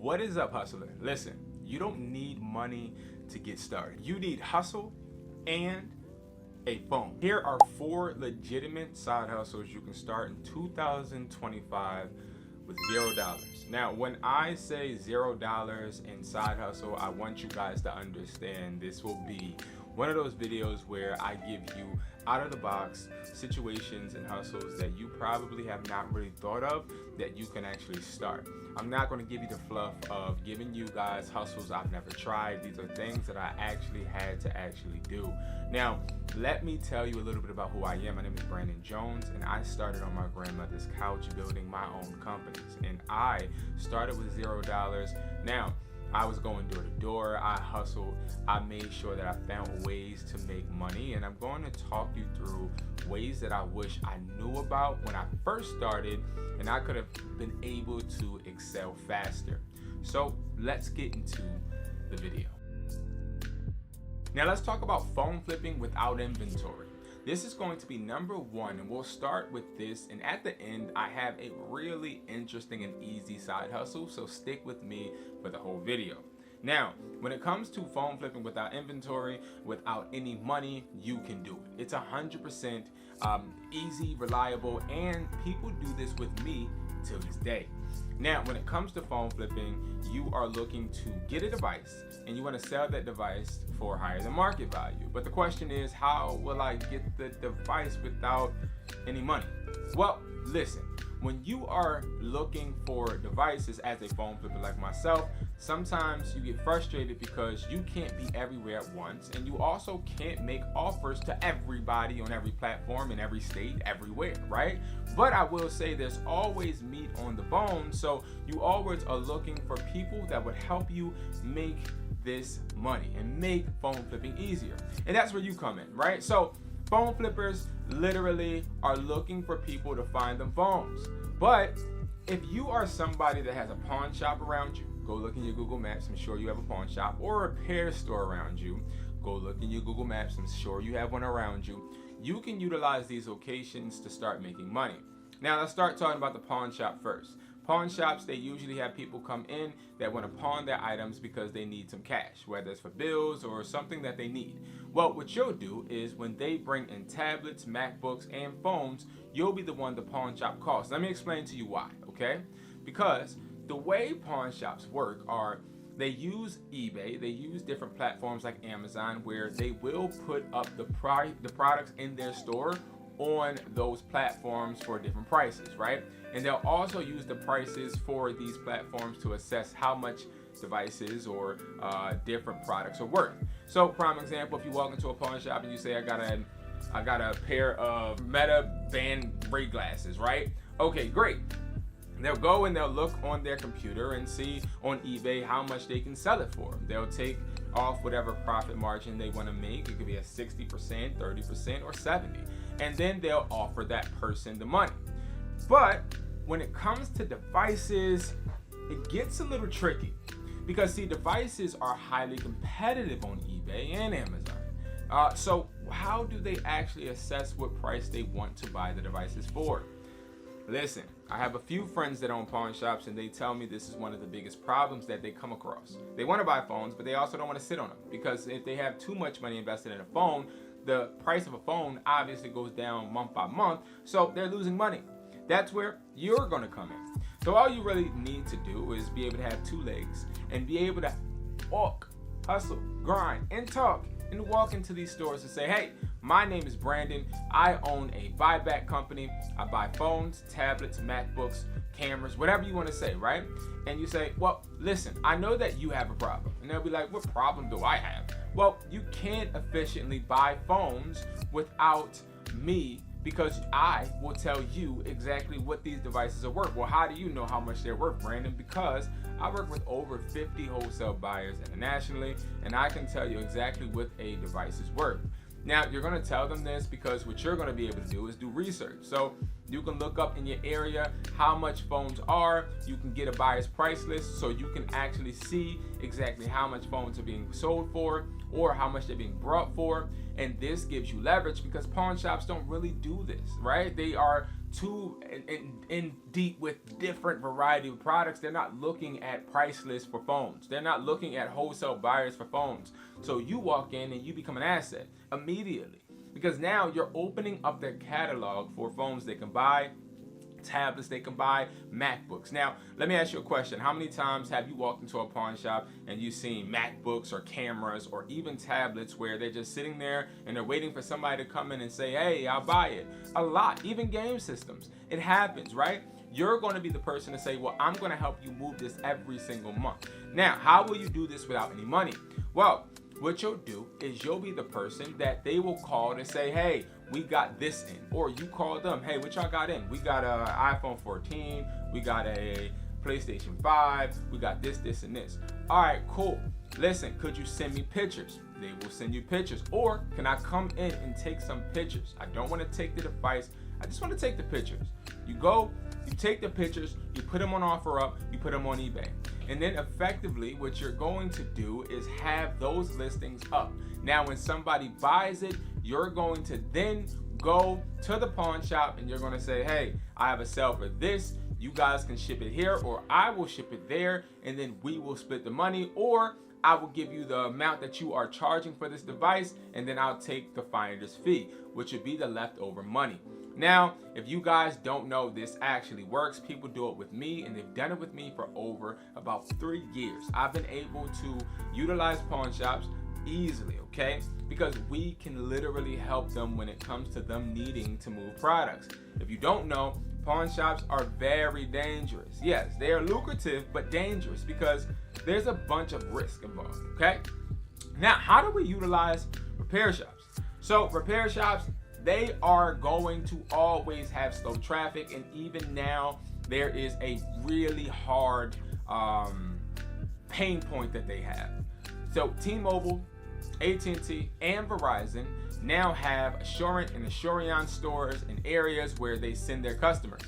What is up, hustler? Listen, you don't need money to get started. You need hustle and a phone. Here are 4 legitimate side hustles you can start in 2025 with $0. Now, when I say $0 in side hustle, I want you guys to understand this will be one of those videos where I give you out of the box situations and hustles that you probably have not really thought of that you can actually start. I'm not going to give you the fluff of giving you guys hustles I've never tried. These are things that I actually had to actually do. Now, let me tell you a little bit about who I am. My name is Brandon Jones, and I started on my grandmother's couch building my own companies. And I started with $0. Now, I was going door to door, I hustled, I made sure that I found ways to make money, and I'm going to talk you through ways that I wish I knew about when I first started and I could have been able to excel faster. So let's get into the video. Now let's talk about phone flipping without inventory. This is going to be number 1, and we'll start with this, and at the end I have a really interesting and easy side hustle, so stick with me for the whole video. Now, when it comes to phone flipping without inventory, without any money, you can do it. It's 100% easy, reliable, and people do this with me till this day. Now, when it comes to phone flipping, you are looking to get a device and you want to sell that device for higher than market value. But the question is, how will I get the device without any money? Well, listen, when you are looking for devices as a phone flipper like myself, sometimes you get frustrated because you can't be everywhere at once, and you also can't make offers to everybody on every platform in every state everywhere, right? But I will say there's always meat on the bone, so you always are looking for people that would help you make this money and make phone flipping easier. And that's where you come in, right? So phone flippers literally are looking for people to find them phones. But if you are somebody that has a pawn shop around you, go look in your Google Maps, I'm sure you have a pawn shop, or a repair store around you, go look in your Google Maps, I'm sure you have one around you. You can utilize these locations to start making money. Now let's start talking about the pawn shop first. Pawn shops, they usually have people come in that want to pawn their items because they need some cash, whether it's for bills or something that they need. Well, what you'll do is when they bring in tablets, MacBooks, and phones, you'll be the one the pawn shop calls. Let me explain to you why, okay? Because the way pawn shops work are they use eBay, they use different platforms like Amazon where they will put up the products in their store on those platforms for different prices, right? And they'll also use the prices for these platforms to assess how much devices or different products are worth. So, prime example, if you walk into a pawn shop and you say, I got a pair of Meta Band Ray glasses, right? Okay, great. They'll go and they'll look on their computer and see on eBay how much they can sell it for. They'll take off whatever profit margin they want to make. It could be a 60%, 30%, or 70%. And then they'll offer that person the money. But when it comes to devices, it gets a little tricky because see, devices are highly competitive on eBay and Amazon. So how do they actually assess what price they want to buy the devices for? Listen, I have a few friends that own pawn shops, and they tell me this is one of the biggest problems that they come across. They want to buy phones, but they also don't want to sit on them because if they have too much money invested in a phone, the price of a phone obviously goes down month by month, so they're losing money. That's where you're going to come in. So all you really need to do is be able to have 2 legs and be able to walk, hustle, grind, and talk, and walk into these stores and say, hey, my name is Brandon. I own a buyback company. I buy phones, tablets, MacBooks, cameras, whatever you want to say, right? And you say, well, listen, I know that you have a problem. And they'll be like, what problem do I have? Well, you can't efficiently buy phones without me because I will tell you exactly what these devices are worth. Well, how do you know how much they're worth, Brandon? Because I work with over 50 wholesale buyers internationally, and I can tell you exactly what a device is worth. Now, you're going to tell them this because what you're going to be able to do is do research. So you can look up in your area how much phones are. You can get a buyer's price list so you can actually see exactly how much phones are being sold for or how much they're being brought for. And this gives you leverage because pawn shops don't really do this, right? They are too in deep with different variety of products. They're not looking at price lists for phones. They're not looking at wholesale buyers for phones. So you walk in and you become an asset immediately, because now you're opening up their catalog for phones they can buy, tablets they can buy, MacBooks. Now, let me ask you a question. How many times have you walked into a pawn shop and you've seen MacBooks or cameras or even tablets where they're just sitting there and they're waiting for somebody to come in and say, hey, I'll buy it? A lot. Even game systems. It happens, right? You're going to be the person to say, well, I'm going to help you move this every single month. Now, how will you do this without any money? Well, what you'll do is you'll be the person that they will call to say, hey, we got this in. Or you call them, hey, what y'all got in? We got an iPhone 14, we got a PlayStation 5, we got this, this, and this. All right, cool. Listen, could you send me pictures? They will send you pictures. Or can I come in and take some pictures? I don't want to take the device. I just want to take the pictures. You go, you take the pictures, you put them on OfferUp, you put them on eBay. And then effectively what you're going to do is have those listings up. Now when somebody buys it, you're going to then go to the pawn shop and you're going to say, hey, I have a sale for this. You guys can ship it here, or I will ship it there, and then we will split the money, or I will give you the amount that you are charging for this device, and then I'll take the finder's fee, which would be the leftover money. Now, if you guys don't know, this actually works. People do it with me, and they've done it with me for over about 3 years. I've been able to utilize pawn shops easily, okay? Because we can literally help them when it comes to them needing to move products. If you don't know, pawn shops are very dangerous. Yes, they are lucrative, but dangerous because there's a bunch of risk involved, okay? Now, how do we utilize repair shops? So repair shops, they are going to always have slow traffic, and even now there is a really hard pain point that they have. So T-Mobile, AT&T, and Verizon now have Assurant and Assurion stores in areas where they send their customers.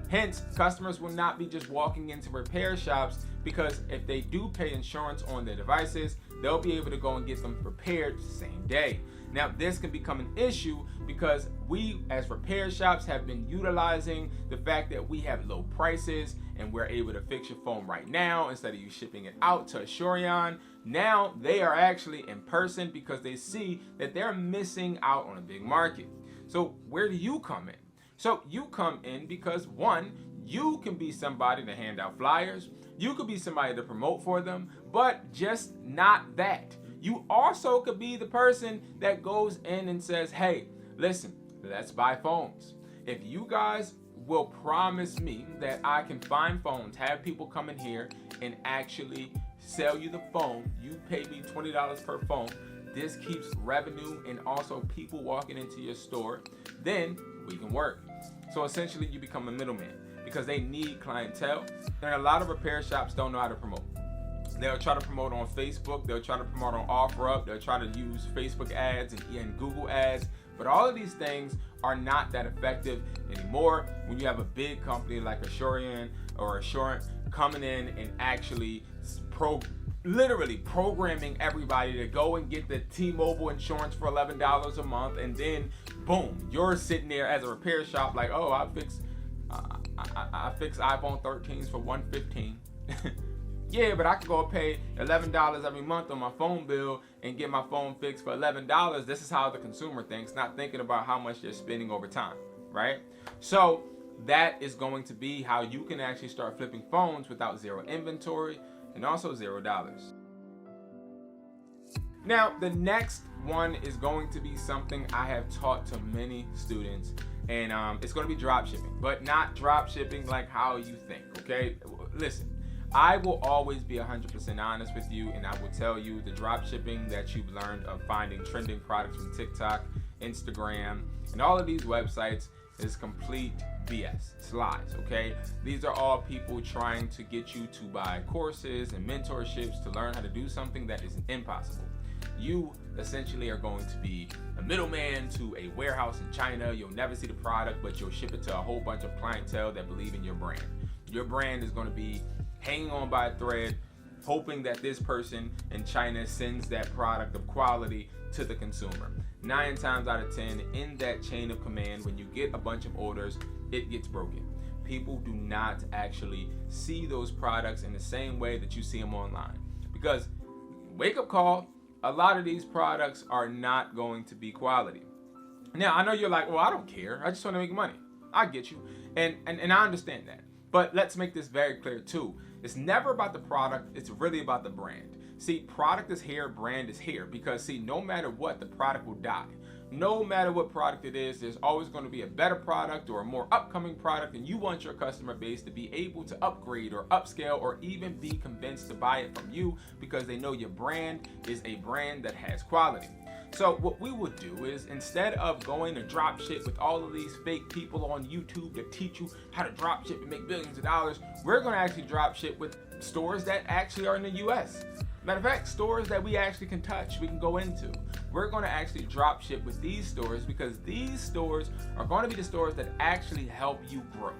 Hence, customers will not be just walking into repair shops, because if they do pay insurance on their devices, they'll be able to go and get them repaired the same day. Now, this can become an issue because we as repair shops have been utilizing the fact that we have low prices and we're able to fix your phone right now instead of you shipping it out to Assurion. Now they are actually in person because they see that they're missing out on a big market. So where do you come in? So you come in because, one, you can be somebody to hand out flyers. You could be somebody to promote for them, but just not that. You also could be the person that goes in and says, hey, listen, let's buy phones. If you guys will promise me that I can find phones, have people come in here and actually sell you the phone, you pay me $20 per phone, this keeps revenue and also people walking into your store, then we can work. So essentially you become a middleman because they need clientele, and a lot of repair shops don't know how to promote. They'll try to promote on Facebook, they'll try to promote on OfferUp, they'll try to use Facebook ads and Google ads, but all of these things are not that effective anymore when you have a big company like Assurion or Assurant coming in and actually literally programming everybody to go and get the T-Mobile insurance for $11 a month, and then boom, you're sitting there as a repair shop like, oh, I fix iPhone 13s for $115. Yeah, but I could go pay $11 every month on my phone bill and get my phone fixed for $11. This is how the consumer thinks, not thinking about how much they're spending over time, right? So that is going to be how you can actually start flipping phones without zero inventory and also $0. Now, the next one is going to be something I have taught to many students, and it's going to be dropshipping, but not dropshipping like how you think, okay? Listen, I will always be 100% honest with you, and I will tell you the dropshipping that you've learned of finding trending products from TikTok, Instagram, and all of these websites is complete BS. It's lies, okay? These are all people trying to get you to buy courses and mentorships to learn how to do something that is impossible. You essentially are going to be a middleman to a warehouse in China. You'll never see the product, but you'll ship it to a whole bunch of clientele that believe in your brand. Your brand is going to be hanging on by a thread hoping that this person in China sends that product of quality to the consumer. 9 times out of 10, in that chain of command, when you get a bunch of orders, it gets broken. People do not actually see those products in the same way that you see them online. Because, wake up call, a lot of these products are not going to be quality. Now, I know you're like, well, I don't care. I just want to make money. I get you. And I understand that. But let's make this very clear too. It's never about the product. It's really about the brand. See, product is here, brand is here. Because see, no matter what, the product will die. No matter what product it is, there's always going to be a better product or a more upcoming product, and you want your customer base to be able to upgrade or upscale or even be convinced to buy it from you because they know your brand is a brand that has quality. So what we would do is, instead of going to drop ship with all of these fake people on YouTube that teach you how to drop ship and make billions of dollars, we're going to actually drop ship with stores that actually are in the US. Matter of fact, stores that we actually can touch, we can go into. We're going to actually drop ship with these stores because these stores are going to be the stores that actually help you grow.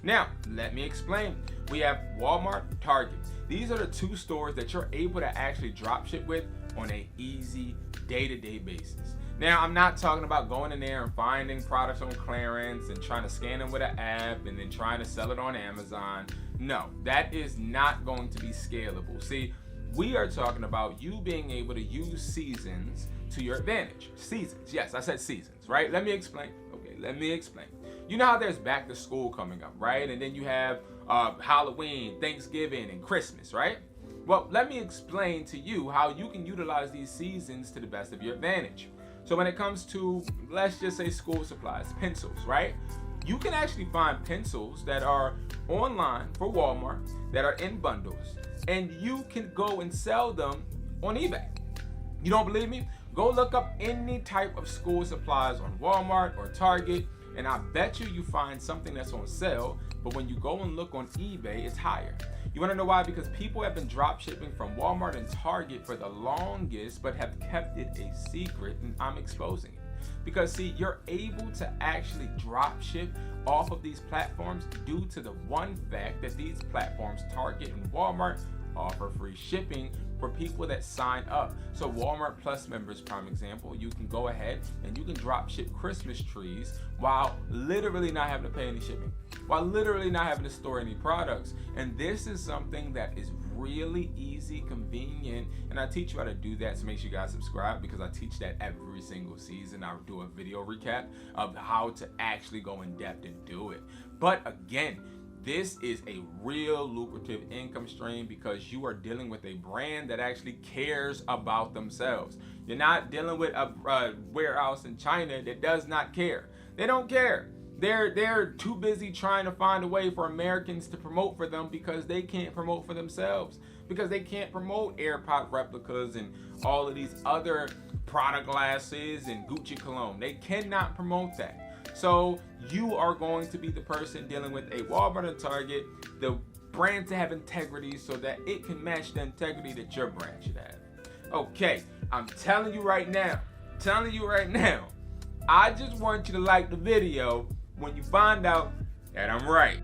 Now, let me explain. We have Walmart, Target. These are the 2 stores that you're able to actually drop ship with on an easy day-to-day basis. Now, I'm not talking about going in there and finding products on clearance and trying to scan them with an app and then trying to sell it on Amazon. No, that is not going to be scalable. See, we are talking about you being able to use seasons to your advantage. Seasons, yes, I said seasons, right? Let me explain. Okay, let me explain. You know how there's back to school coming up, right? And then you have Halloween, Thanksgiving, and Christmas, right? Well, let me explain to you how you can utilize these seasons to the best of your advantage. So when it comes to, let's just say, school supplies, pencils, right? You can actually find pencils that are online for Walmart that are in bundles, and you can go and sell them on eBay. You don't believe me? Go look up any type of school supplies on Walmart or Target, and I bet you find something that's on sale, but when you go and look on eBay, it's higher. You want to know why? Because people have been drop shipping from Walmart and Target for the longest, but have kept it a secret, and I'm exposing it. Because see, you're able to actually drop ship off of these platforms due to the one fact that these platforms, Target and Walmart, offer free shipping for people that sign up. So Walmart Plus members, prime example, you can go ahead and you can drop ship Christmas trees while literally not having to pay any shipping, while literally not having to store any products. And this is something that is really easy, convenient, and I teach you how to do that. So make sure you guys subscribe, because I teach that every single season. I'll do a video recap of how to actually go in depth and do it. But again, this is a real lucrative income stream because you are dealing with a brand that actually cares about themselves. You're not dealing with a warehouse in China that does not care. They don't care. They're too busy trying to find a way for Americans to promote for them because they can't promote for themselves, because they can't promote AirPod replicas and all of these other Prada glasses and Gucci cologne. They cannot promote that. So you are going to be the person dealing with a Walmart and Target, the brand to have integrity so that it can match the integrity that your brand should have. Okay, I'm telling you right now, I just want you to like the video when you find out that I'm right.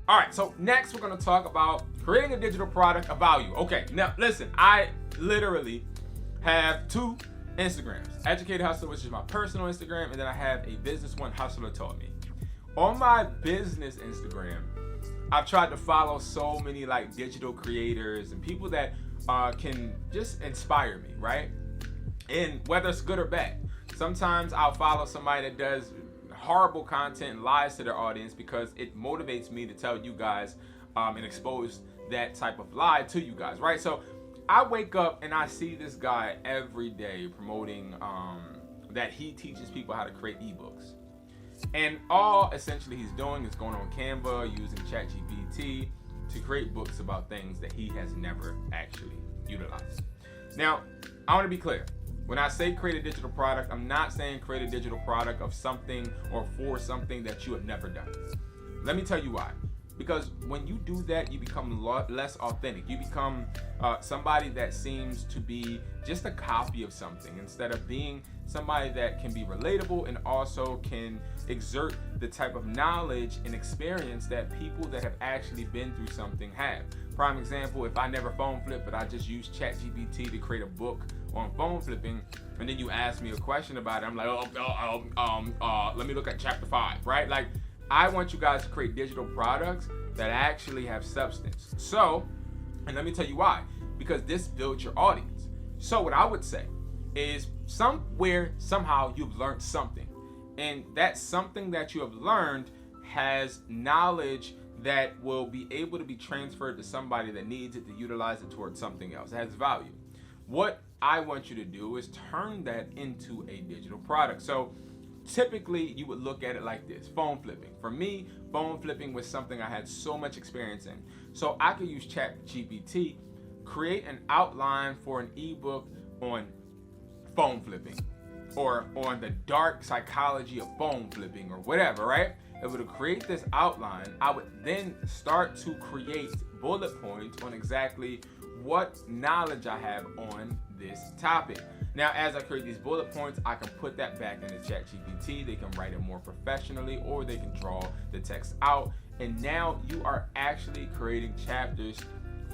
All right, so next we're gonna talk about creating a digital product of value. Okay, now listen, I literally have 2 Instagrams. Educatedhustler, which is my personal Instagram, and then I have a business one, Hustler Taught Me. On my business Instagram, I've tried to follow so many like digital creators and people that can just inspire me, right? And whether it's good or bad. Sometimes I'll follow somebody that does horrible content and lies to their audience because it motivates me to tell you guys and expose that type of lie to you guys, right? So I wake up and I see this guy every day promoting that he teaches people how to create ebooks. And all essentially he's doing is going on Canva, using ChatGPT to create books about things that he has never actually utilized. Now, I want to be clear. When I say create a digital product, I'm not saying create a digital product of something or for something that you have never done. Let me tell you why. Because when you do that, you become less authentic. You become somebody that seems to be just a copy of something instead of being somebody that can be relatable and also can exert the type of knowledge and experience that people that have actually been through something have. Prime example, if I never phone flip, but I just use ChatGPT to create a book on phone flipping, and then you ask me a question about it, I'm like, let me look at chapter 5, right? Like, I want you guys to create digital products that actually have substance. So, and let me tell you why. Because this builds your audience. So what I would say is somewhere, somehow, you've learned something. And that something that you have learned has knowledge that will be able to be transferred to somebody that needs it to utilize it towards something else. It has value. What I want you to do is turn that into a digital product. So typically you would look at it like this: phone flipping. For me, phone flipping was something I had so much experience in. So I could use ChatGPT, create an outline for an ebook on phone flipping, or on the dark psychology of phone flipping, or whatever, right? It would create this outline. I would then start to create bullet points on exactly what knowledge I have on this topic. Now, as I create these bullet points, I can put that back into ChatGPT. They can write it more professionally, or they can draw the text out. And now you are actually creating chapters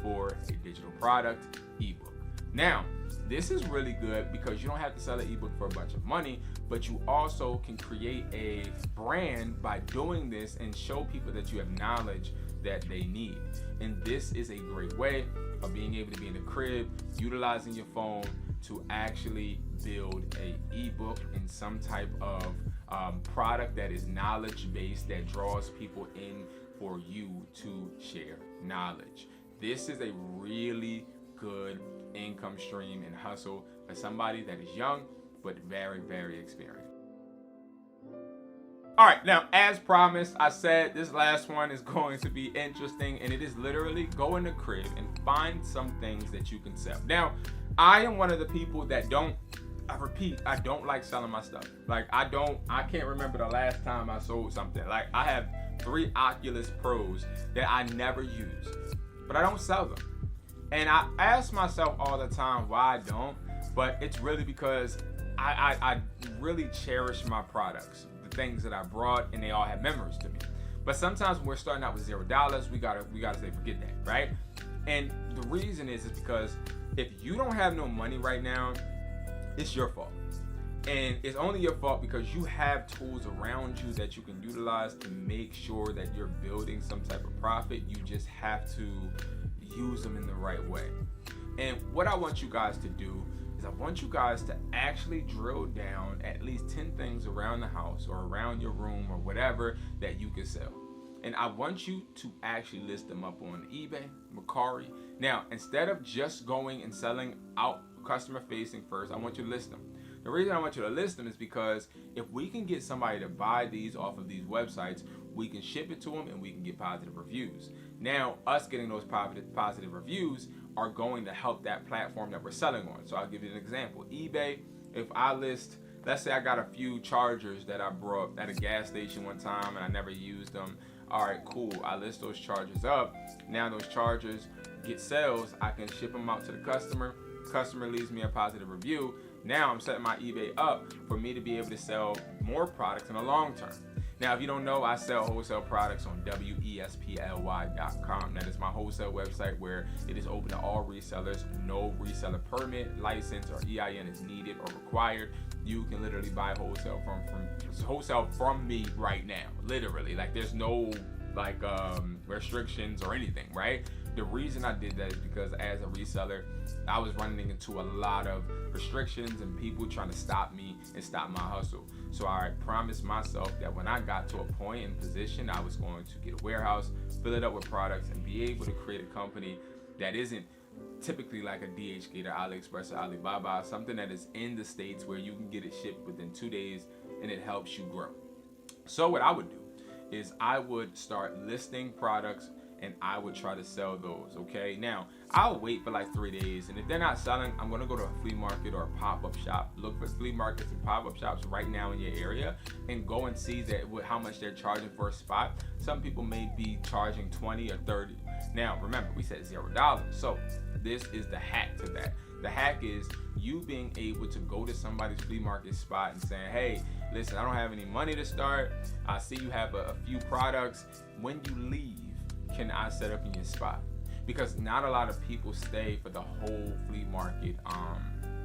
for a digital product ebook. Now, this is really good because you don't have to sell an ebook for a bunch of money, but you also can create a brand by doing this and show people that you have knowledge that they need. And this is a great way of being able to be in the crib, utilizing your phone to actually build a ebook in some type of product that is knowledge-based, that draws people in for you to share knowledge. This is a really good income stream and hustle for somebody that is young but very, very experienced. All right, now as promised, I said this last one is going to be interesting, and it is literally go in the crib and find some things that you can sell. Now, I am one of the people that I don't like selling my stuff. Like, I can't remember the last time I sold something. Like, I have 3 Oculus Pros that I never use, but I don't sell them. And I ask myself all the time why I don't, but it's really because I really cherish my products, the things that I brought, and they all have memories to me. But sometimes when we're starting out with $0, we gotta say forget that, right? And the reason is because if you don't have no money right now, it's your fault. And it's only your fault because you have tools around you that you can utilize to make sure that you're building some type of profit. You just have to use them in the right way. And what I want you guys to do is I want you guys to actually drill down at least 10 things around the house or around your room or whatever that you can sell. And I want you to actually list them up on eBay, Mercari. Now, instead of just going and selling out customer facing first, I want you to list them. The reason I want you to list them is because if we can get somebody to buy these off of these websites, we can ship it to them and we can get positive reviews. Now, us getting those positive reviews are going to help that platform that we're selling on. So I'll give you an example. eBay, if I list, let's say I got a few chargers that I brought at a gas station one time and I never used them. All right, cool. I list those chargers up. Now those chargers get sales. I can ship them out to the customer. Customer leaves me a positive review. Now I'm setting my eBay up for me to be able to sell more products in the long term. Now, if you don't know, I sell wholesale products on wesply.com. That is my wholesale website where it is open to all resellers. No reseller permit, license, or EIN is needed or required. You can literally buy wholesale from me right now. Literally, like there's no restrictions or anything, right? The reason I did that is because as a reseller, I was running into a lot of restrictions and people trying to stop me and stop my hustle. So I promised myself that when I got to a point and position, I was going to get a warehouse, fill it up with products, and be able to create a company that isn't typically like a DHgate or AliExpress or Alibaba, something that is in the States where you can get it shipped within 2 days and it helps you grow. So what I would do is I would start listing products and I would try to sell those, okay? Now, I'll wait for like 3 days, and if they're not selling, I'm gonna go to a flea market or a pop-up shop. Look for flea markets and pop-up shops right now in your area and go and see that how much they're charging for a spot. Some people may be charging 20 or 30. Now, remember, we said $0. So this is the hack to that. The hack is you being able to go to somebody's flea market spot and saying, hey, listen, I don't have any money to start. I see you have a few products. When you leave, can I set up in your spot? because not a lot of people stay for the whole flea market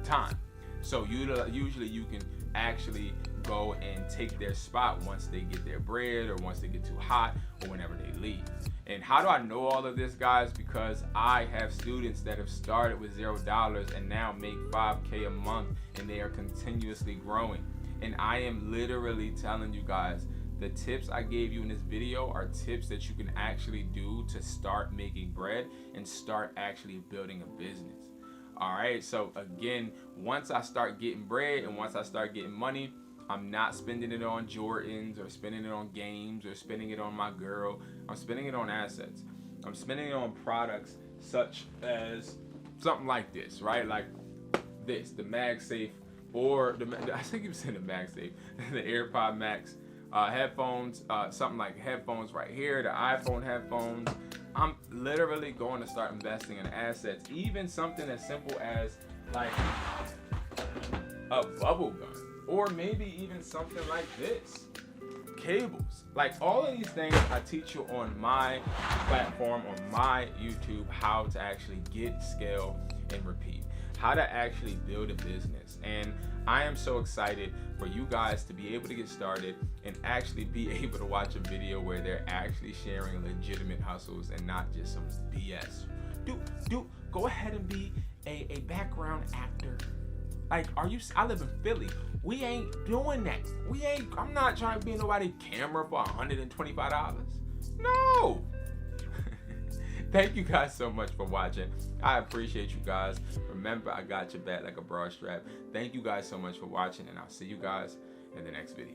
time. So usually you can actually go and take their spot once they get their bread, or once they get too hot, or whenever they leave. And how do I know all of this, guys? Because I have students that have started with $0 and now make $5K a month, and they are continuously growing. And I am literally telling you guys, the tips I gave you in this video are tips that you can actually do to start making bread and start actually building a business. All right, so again, once I start getting bread and once I start getting money, I'm not spending it on Jordans or spending it on games or spending it on my girl. I'm spending it on assets. I'm spending it on products such as something like this, right? Like this, the MagSafe, or I think you said the MagSafe, the AirPod Max headphones, something like headphones right here, the iPhone headphones. I'm literally going to start investing in assets, even something as simple as like a bubble gun, or maybe even something like this, cables. Like all of these things I teach you on my platform, on my YouTube, how to actually get, scale, and repeat, how to actually build a business. And I am so excited for you guys to be able to get started and actually be able to watch a video where they're actually sharing legitimate hustles and not just some BS. Go ahead and be a background actor. Like, I live in Philly. We ain't doing that. I'm not trying to be in nobody's camera for $125. No. Thank you guys so much for watching. I appreciate you guys. Remember, I got your back like a broad strap. Thank you guys so much for watching, and I'll see you guys in the next video.